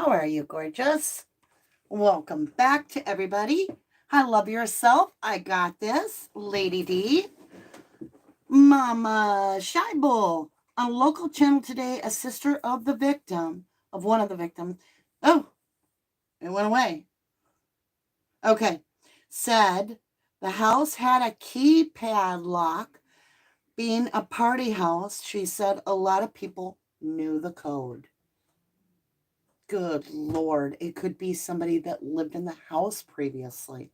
How are you, gorgeous? Welcome back to everybody. I love yourself. I got this. Lady D. Mama Shy Bull. On local channel today, a sister of the victim, of one of the victims. Oh, it went away. Okay. Said the house had a keypad lock. Being a party house, she said a lot of people knew the code. Good Lord, it could be somebody that lived in the house previously.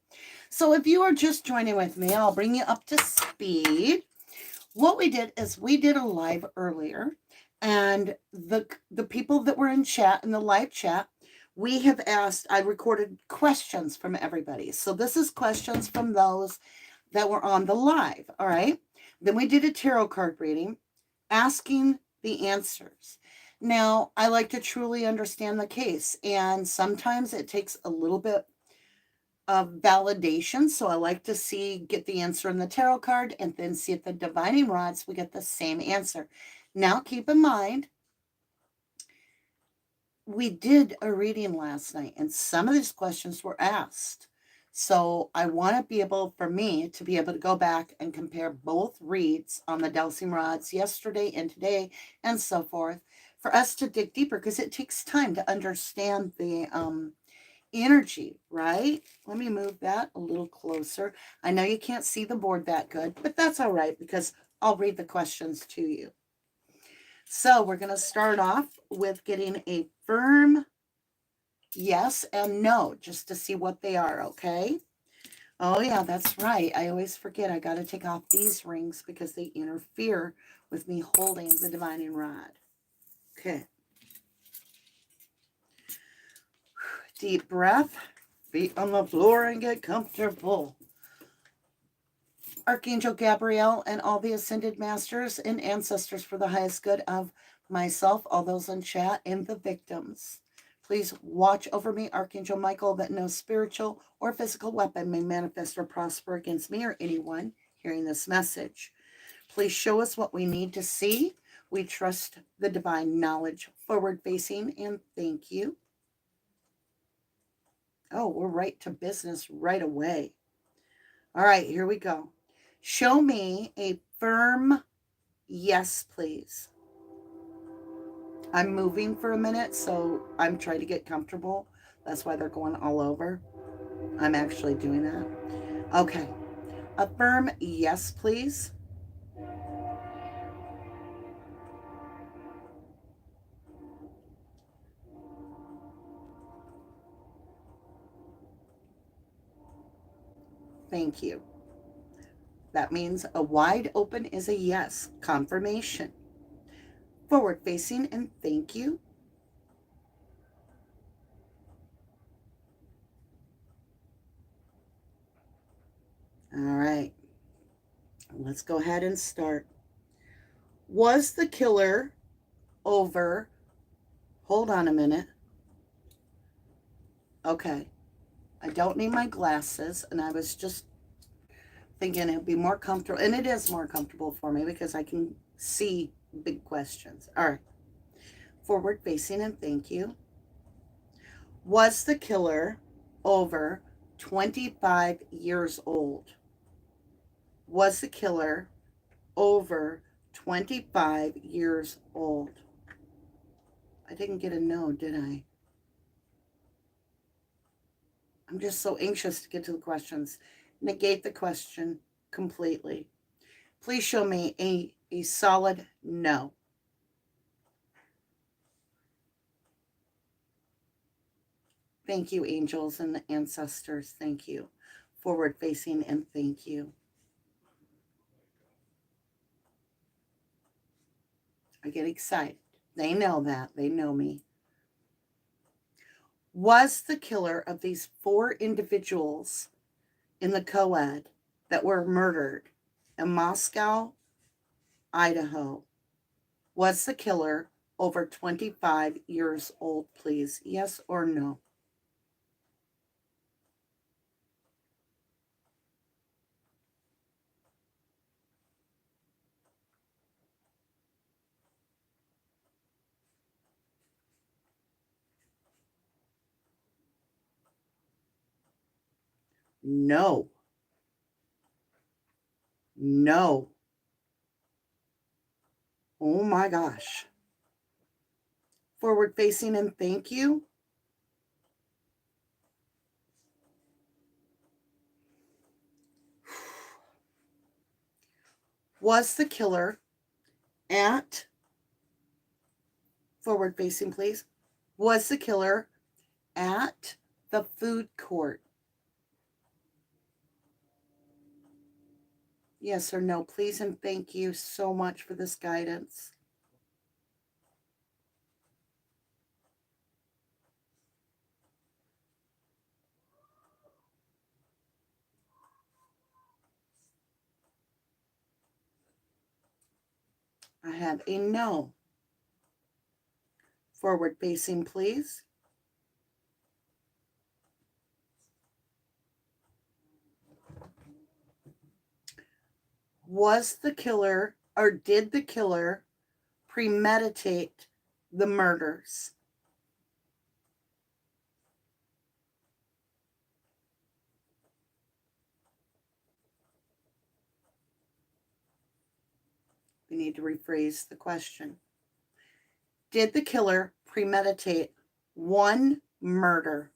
So if you are just joining with me, I'll bring you up to speed. What we did is we did a live earlier, and the people that were in chat, in the live chat, we have asked, I recorded questions from everybody. So this is questions from those that were on the live, all right? Then we did a tarot card reading, asking the answers. Now, I like to truly understand the case, and sometimes it takes a little bit of validation. So I like to get the answer in the tarot card and then see if the divining rods, we get the same answer. Now, keep in mind, we did a reading last night, and some of these questions were asked. So I want to be able, for me, to be able to go back and compare both reads on the dowsing rods yesterday and today and so forth, for us to dig deeper, because it takes time to understand the energy, right? Let me move that a little closer. I know you can't see the board that good, but that's all right, because I'll read the questions to you. So we're going to start off with getting a firm yes and no, just to see what they are, okay? Oh, yeah, that's right. I always forget I got to take off these rings because they interfere with me holding the divining rod. Okay. Deep breath. Feet on the floor and get comfortable. Archangel Gabriel and all the ascended masters and ancestors, for the highest good of myself, all those in chat, and the victims. Please watch over me, Archangel Michael, that no spiritual or physical weapon may manifest or prosper against me or anyone hearing this message. Please show us what we need to see. We trust the divine knowledge, forward facing, and thank you. Oh, we're right to business right away. All right, here we go. Show me a firm yes, please. I'm moving for a minute, so I'm trying to get comfortable. That's why they're going all over. I'm actually doing that. Okay. A firm yes, please. Thank you. That means a wide open is a yes. Confirmation. Forward facing and thank you. All right. Let's go ahead and start. Was the killer over? Hold on a minute. Okay. I don't need my glasses, and I was just thinking it would be more comfortable, and it is more comfortable for me because I can see big questions. All right. Forward facing and thank you. Was the killer over 25 years old? Was the killer over 25 years old? I didn't get a no, did I? I'm just so anxious to get to the questions. Negate the question completely. Please show me a solid no. Thank you, angels and ancestors. Thank you. Forward facing and thank you. I get excited. They know that. They know me. Was the killer of these 4 individuals in the co-ed that were murdered in Moscow, Idaho, was the killer over 25 years old, please? Yes or no? No. No. Oh my gosh. Forward facing and thank you. Was the killer at, forward facing please, was the killer at the food court? Yes or no, please, and thank you so much for this guidance. I have a no. Forward facing, please. Was the killer, or did the killer premeditate the murders? We need to rephrase the question. Did the killer premeditate one murder?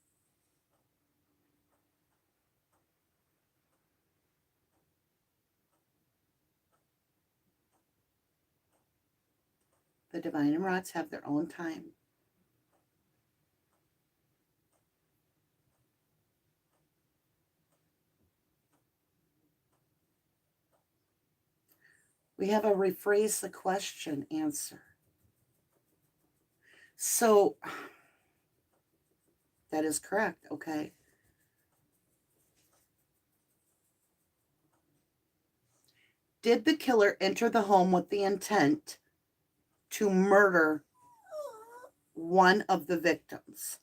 The divine and rods have their own time. We have a rephrase the question answer. So that is correct, okay? Did the killer enter the home with the intent to murder one of the victims?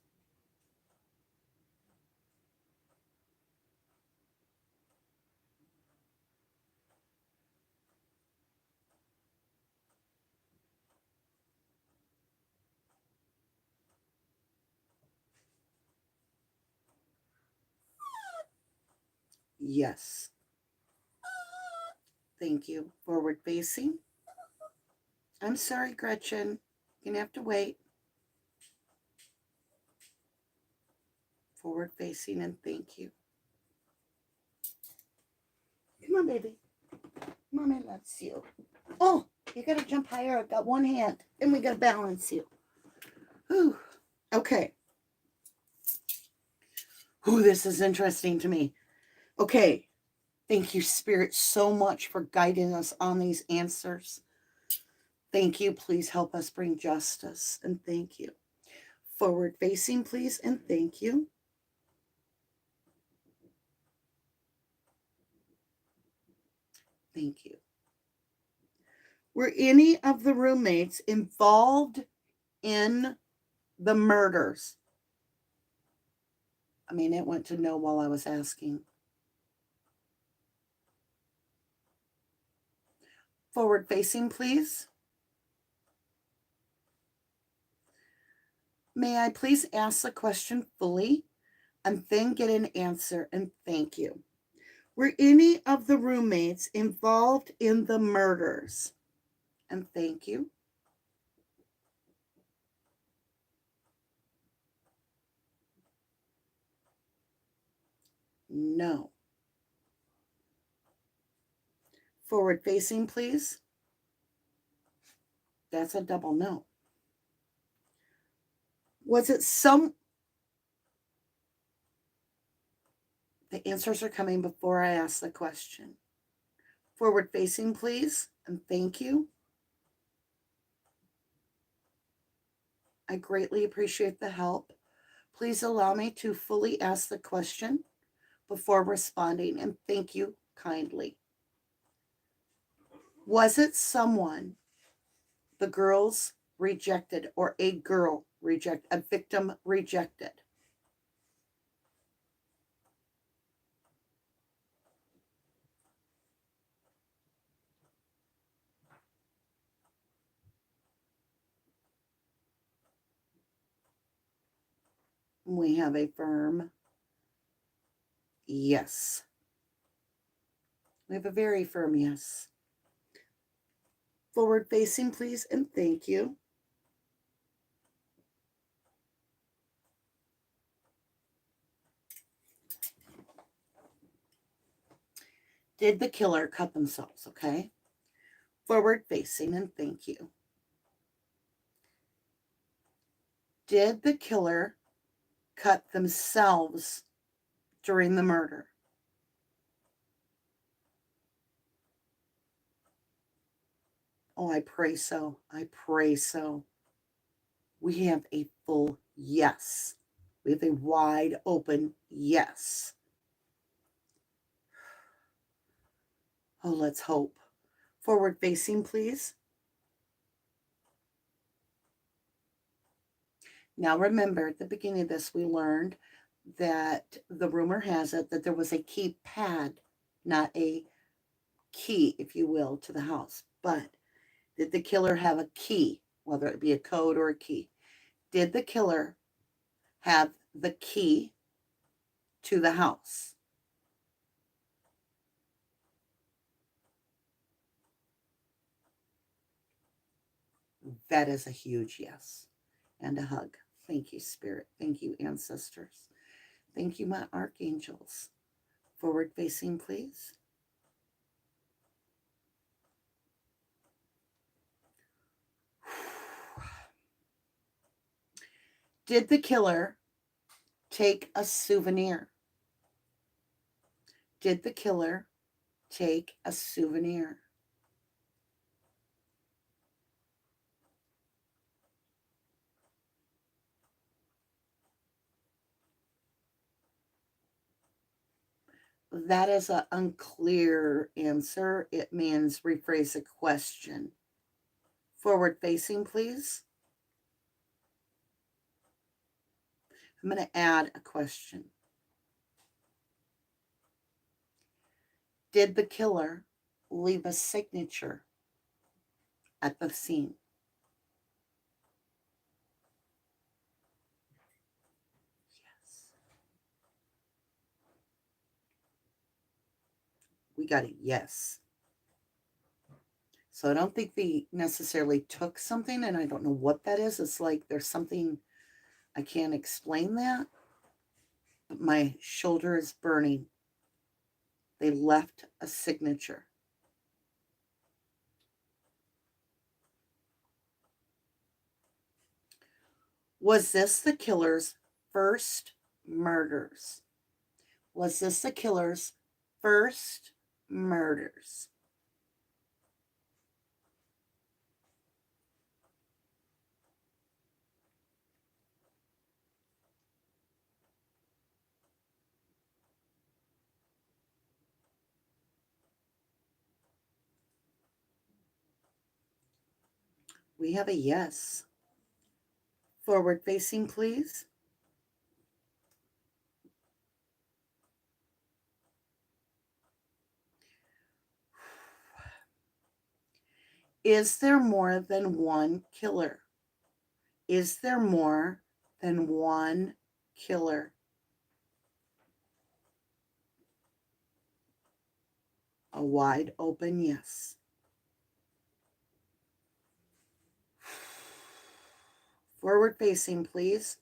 Yes. Thank you. Forward facing. I'm sorry, Gretchen. You're going to have to wait. Forward facing and thank you. Come on, baby. Mommy loves you. Oh, you got to jump higher. I've got one hand and we got to balance you. Whew. Okay. Ooh, this is interesting to me. Okay. Thank you, Spirit, so much for guiding us on these answers. Thank you. Please help us bring justice. And thank you. Forward facing, please. And thank you. Thank you. Were any of the roommates involved in the murders? I mean, it went to no while I was asking. Forward facing, please. May I please ask the question fully and then get an answer? And thank you. Were any of the roommates involved in the murders? And thank you. No. Forward facing, please. That's a double no. Was it some... The answers are coming before I ask the question. Forward facing, please, and thank you. I greatly appreciate the help. Please allow me to fully ask the question before responding, and thank you kindly. Was it someone the girls rejected, or a girl rejected, a victim rejected? We have a firm yes. We have a very firm yes. Forward facing, please, and thank you. Did the killer cut themselves? Okay. Forward facing, and thank you. Did the killer cut themselves during the murder? Oh, I pray so. I pray so. We have a full yes. We have a wide open yes. Oh, let's hope. Forward facing, please. Now remember, at the beginning of this, we learned that the rumor has it that there was a keypad, not a key, if you will, to the house. But did the killer have a key, whether it be a code or a key? Did the killer have the key to the house? That is a huge yes. And a hug. Thank you, Spirit. Thank you, ancestors. Thank you, my archangels. Forward facing, please. Did the killer take a souvenir? Did the killer take a souvenir? That is an unclear answer. It means rephrase a question. Forward facing, please. I'm going to add a question. Did the killer leave a signature at the scene? Yes. We got a yes. So I don't think they necessarily took something, and I don't know what that is. It's like there's something, I can't explain that, but my shoulder is burning. They left a signature. Was this the killer's first murders? Was this the killer's first murders? We have a yes. Forward facing, please. Is there more than one killer? Is there more than one killer? A wide open yes. Forward facing, please.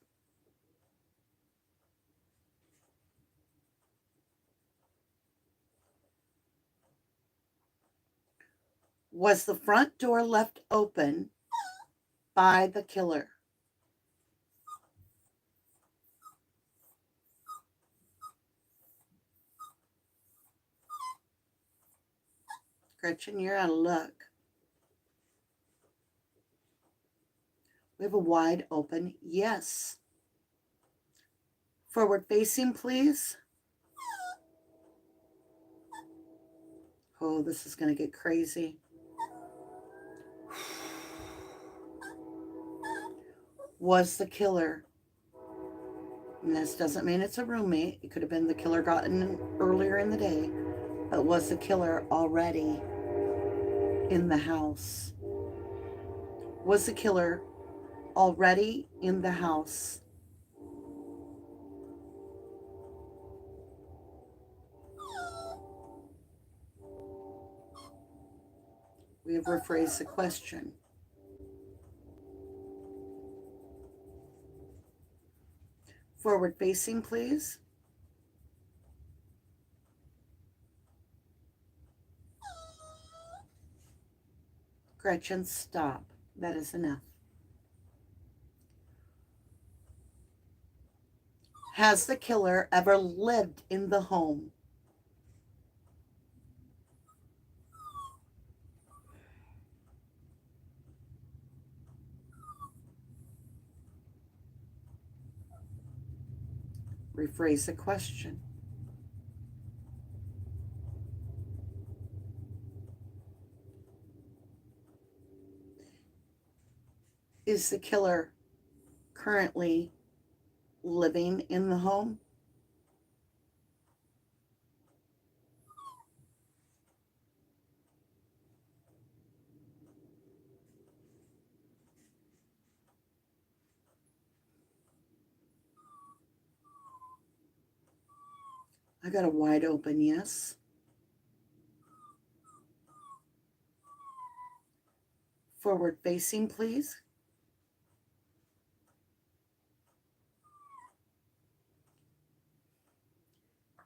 Was the front door left open by the killer? Gretchen, you're out of luck. We have a wide open yes. Forward facing, please. Oh, this is going to get crazy. Was the killer, and this doesn't mean it's a roommate, it could have been the killer gotten earlier in the day, but was the killer already in the house? Was the killer already in the house? We have rephrased the question. Forward facing, please. Gretchen, stop. That is enough. Has the killer ever lived in the home? Rephrase the question. Is the killer currently living in the home? I got a wide open yes. Forward facing, please.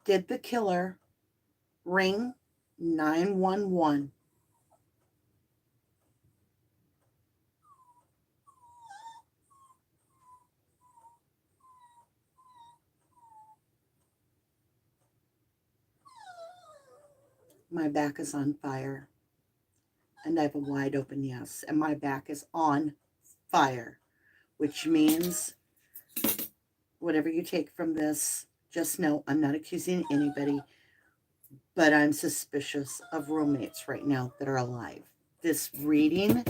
Did the killer ring 911? My back is on fire. And I have a wide open yes. And my back is on fire, which means whatever you take from this, just know I'm not accusing anybody, but I'm suspicious of roommates right now that are alive. This reading,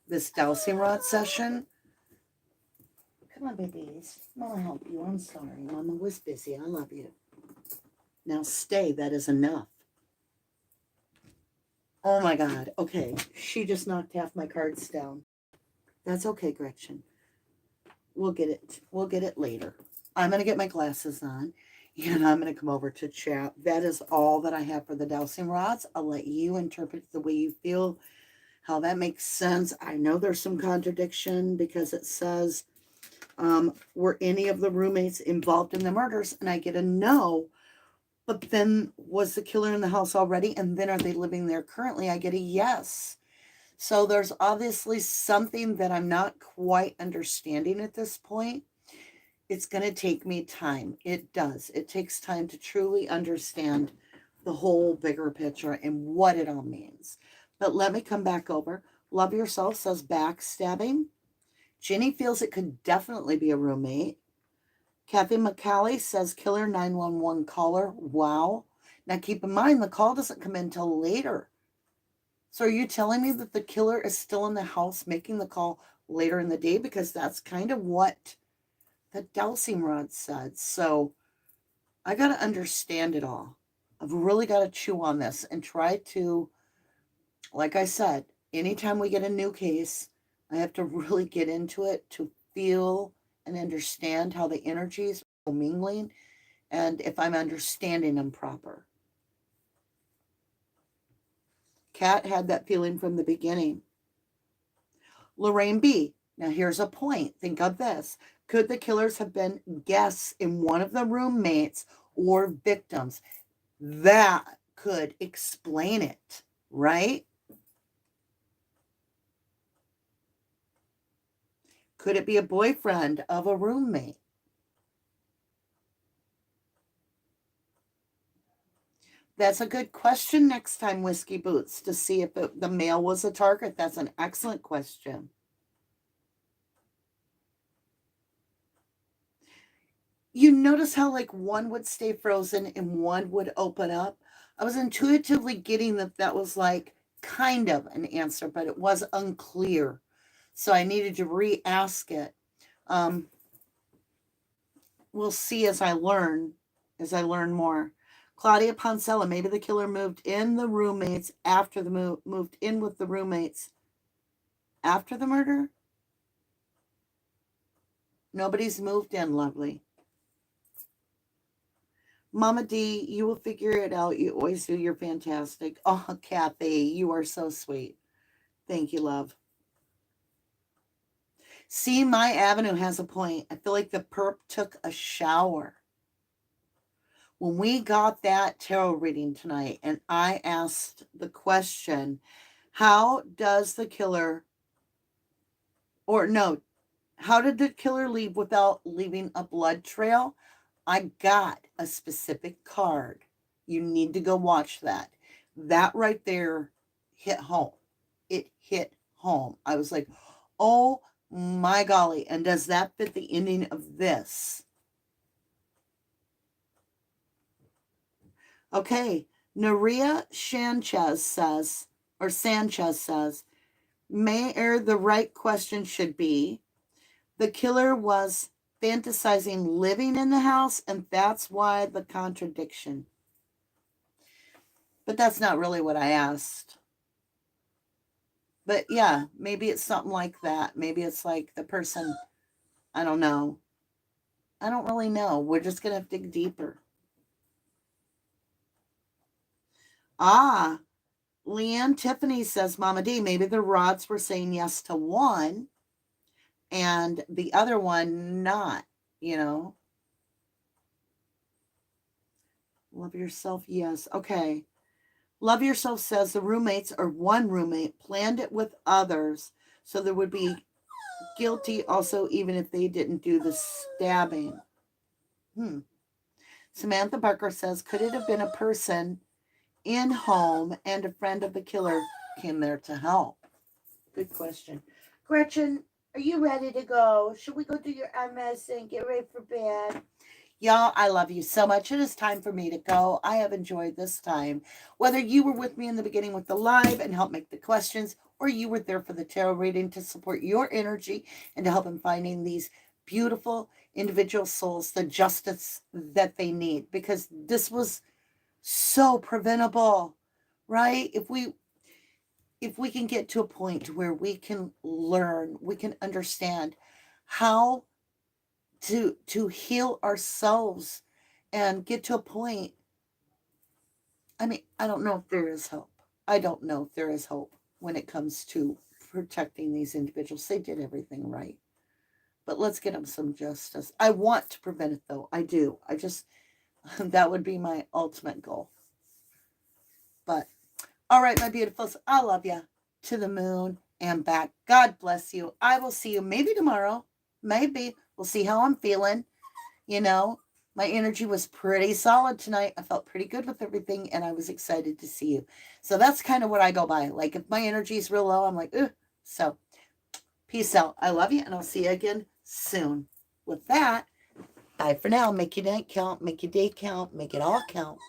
this dowsing rod session. Come on, babies. Mama help you. I'm sorry. Mama was busy. I love you. Now stay. That is enough. Oh my God. Okay. She just knocked half my cards down. That's okay, Gretchen. We'll get it. We'll get it later. I'm going to get my glasses on and I'm going to come over to chat. That is all that I have for the dowsing rods. I'll let you interpret the way you feel, how that makes sense. I know there's some contradiction because it says, were any of the roommates involved in the murders? And I get a no. But then was the killer in the house already? And then are they living there currently? I get a yes. So there's obviously something that I'm not quite understanding at this point. It's going to take me time. It does. It takes time to truly understand the whole bigger picture and what it all means. But let me come back over. Love Yourself says backstabbing. Ginny feels it could definitely be a roommate. Kathy McCallie says killer 911 caller. Wow. Now keep in mind, the call doesn't come in until later. So are you telling me that the killer is still in the house making the call later in the day? Because that's kind of what the dowsing rod said. So I got to understand it all. I've really got to chew on this and try to, like I said, anytime we get a new case, I have to really get into it to feel and understand how the energies are mingling and if I'm understanding them proper. Kat had that feeling from the beginning. Lorraine B. Now here's a point. Think of this. Could the killers have been guests in one of the roommates or victims? That could explain it, right? Could it be a boyfriend of a roommate? That's a good question next time, Whiskey Boots, to see if the male was a target. That's an excellent question. You notice how like one would stay frozen and one would open up? I was intuitively getting that was like kind of an answer, but it was unclear. So I needed to re-ask it. Um, we'll see as I learn more. Claudia Poncella, maybe the killer moved in the roommates after the moved in with the roommates after the murder. Nobody's moved in, lovely. Mama D, you will figure it out. You always do. You're fantastic. Oh, Kathy, you are so sweet. Thank you, love. See, my avenue has a point. I feel like the perp took a shower. When we got that tarot reading tonight and I asked the question, how does the killer, or no, how did the killer leave without leaving a blood trail? I got a specific card. You need to go watch that. That right there hit home. It hit home. I was like, oh my golly. And does that fit the ending of this? Okay. Naria Sanchez says, Mayor, the right question should be, the killer was fantasizing living in the house, and that's why the contradiction. But that's not really what I asked. But yeah, maybe it's something like that. Maybe it's like the person, I don't know. I don't really know. We're just going to dig deeper. Ah, Leanne Tiffany says, Mama D, maybe the rods were saying yes to one and the other one not, you know. Love yourself, yes. Okay. Love yourself says the roommates or one roommate planned it with others, so there would be guilty also even if they didn't do the stabbing. Samantha Barker says, could it have been a person in home and a friend of the killer came there to help? Good question. Gretchen, are you ready to go? Should we go do your MS and get ready for bed? Y'all, I love you so much. It is time for me to go. I have enjoyed this time. Whether you were with me in the beginning with the live and help make the questions, or you were there for the tarot reading to support your energy and to help in finding these beautiful individual souls the justice that they need, because this was so preventable, right? If we can get to a point where we can learn, we can understand how to heal ourselves and get to a point. I mean, I don't know if there is hope. I don't know if there is hope when it comes to protecting these individuals. They did everything right. But let's get them some justice. I want to prevent it, though. I do. I just, that would be my ultimate goal. But, all right, my beautifuls, I love you to the moon and back. God bless you. I will see you maybe tomorrow. Maybe. We'll see how I'm feeling. You know, my energy was pretty solid tonight. I felt pretty good with everything, and I was excited to see you. So that's kind of what I go by. Like, if my energy is real low, I'm like, ugh. So, peace out. I love you, and I'll see you again soon. With that, bye for now. Make your night count. Make your day count. Make it all count.